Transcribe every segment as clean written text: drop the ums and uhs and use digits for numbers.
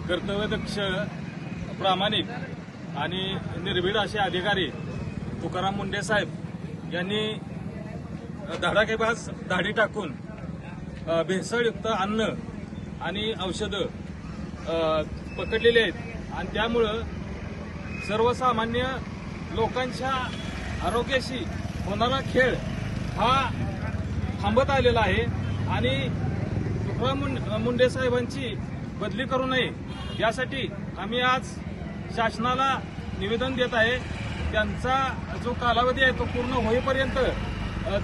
कर्तव्यदक्ष, प्रामाणिक आणि निर्भीड असे अधिकारी तुकाराम मुंढे साहेब यांनी धडाकेबाज धाडी टाकून भेसळयुक्त अन्न आणि औषधं पकडलेली आहेत आणि त्यामुळं सर्वसामान्य लोकांच्या आरोग्याशी होणारा खेळ हा थांबत आलेला आहे आणि तुकाराम मुंढे साहेबांची बदली करू नये यासाठी आम्ही आज शासनाला निवेदन देत आहे। त्यांचा जो कालावधी आहे तो पूर्ण होईपर्यंत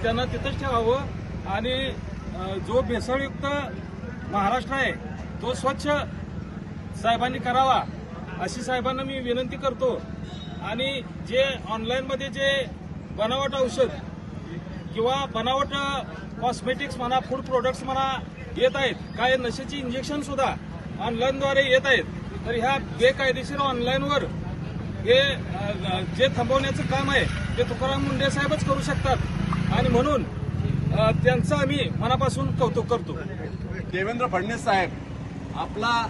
त्यांना तिथंच ठेवावं आणि जो भेसळयुक्त महाराष्ट्र आहे तो स्वच्छ साहेबांनी करावा अशी साहेबांना मी विनंती करतो। आणि जे ऑनलाईनमध्ये जे बनावट औषध किंवा बनावट कॉस्मेटिक्स म्हणा, फूड प्रोडक्ट्स म्हणा येत आहेत, काय नशेची इंजेक्शन सुद्धा ऑनलाईनद्वारे येत आहेत, तर ह्या बेकायदेशीर ऑनलाईनवर हे जे थांबवण्याचं काम आहे ते तुकाराम मुंढे साहेबच करू शकतात आणि म्हणून त्यांचं आम्ही मनापासून कौतुक करतो। देवेंद्र फडणवीस साहेब, आपला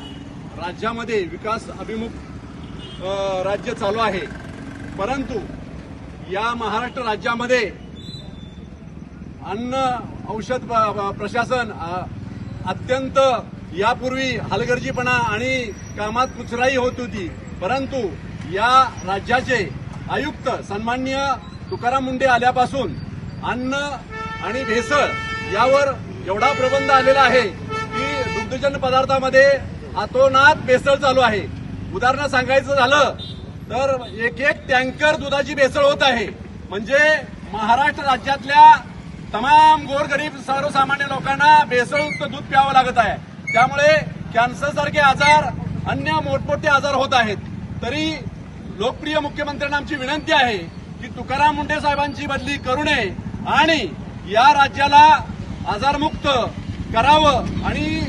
राज्यामध्ये विकास अभिमुख राज्य चालू आहे, परंतु या महाराष्ट्र राज्यामध्ये अन्न औषध प्रशासन अत्यंत यापूर्वी हलगर्जीपणा आणि कामात कुचराई होत होती, परंतु या राज्याचे आयुक्त सन्माननीय तुकाराम मुंढे आल्यापासून अन्न आणि भेसळ यावर एवढा प्रबंध आलेला आहे की दुग्धजन्य पदार्थामध्ये अतोनात भेसळ चालू आहे। उदाहरण सांगायचं झालं तर एक टँकर दुधाची भेसळ होत आहे, म्हणजे महाराष्ट्र राज्यातल्या तमाम गोरगरीब सर्वसामान्य लोकांना भेसळयुक्त दूध प्यावं लागत आहे। त्यामुळे कॅन्सरसारखे आजार, अन्य मोठमोठे आजार होत आहेत। तरी लोकप्रिय मुख्यमंत्र्यांना आमची विनंती आहे की तुकाराम मुंढे साहेबांची बदली करू नये आणि या राज्याला आजारमुक्त करावं आणि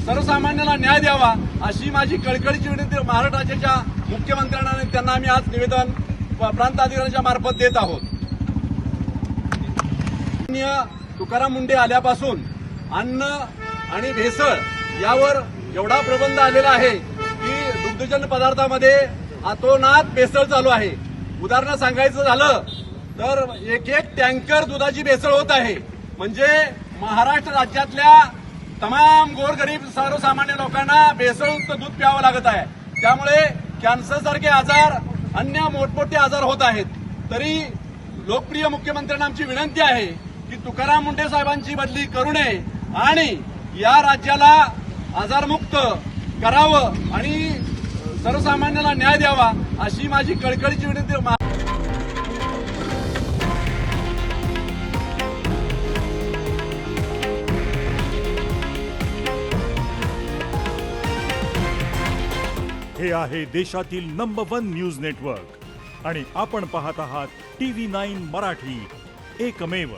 सर्वसामान्यांना न्याय द्यावा अशी माझी कळकळीची विनंती महाराष्ट्र राज्याच्या मुख्यमंत्र्यांना आणि त्यांना आम्ही आज निवेदन प्रांत अधिकाऱ्यांच्या मार्फत देत आहोत। तुकाराम मुंढे आल्यापासून अन्न आणि भेसळ यावर एवढा प्रबंध आलेला आहे की दुग्धजन्य पदार्थामध्ये अतोनात भेसळ चालू आहे। उदाहरण सांगायचं झालं तर एक टँकर दुधाची भेसळ होत आहे, म्हणजे महाराष्ट्र राज्यातल्या तमाम गोरगरीब सर्वसामान्य लोकांना भेसळयुक्त दूध प्यावं लागत आहे। त्यामुळे कॅन्सरसारखे आजार, अन्य मोठमोठे आजार होत आहेत। तरी लोकप्रिय मुख्यमंत्र्यांना आमची विनंती आहे की तुकाराम मुंढे साहेबांची बदली करू नये आणि या राज्याला आजारमुक्त करावं आणि सर्वसामान्यांना न्याय द्यावा अशी माझी कळकळीची विनंती। हे आहे देशातील नंबर 1 न्यूज नेटवर्क आणि आपण पाहत आहात TV9 मराठी, एकमेव।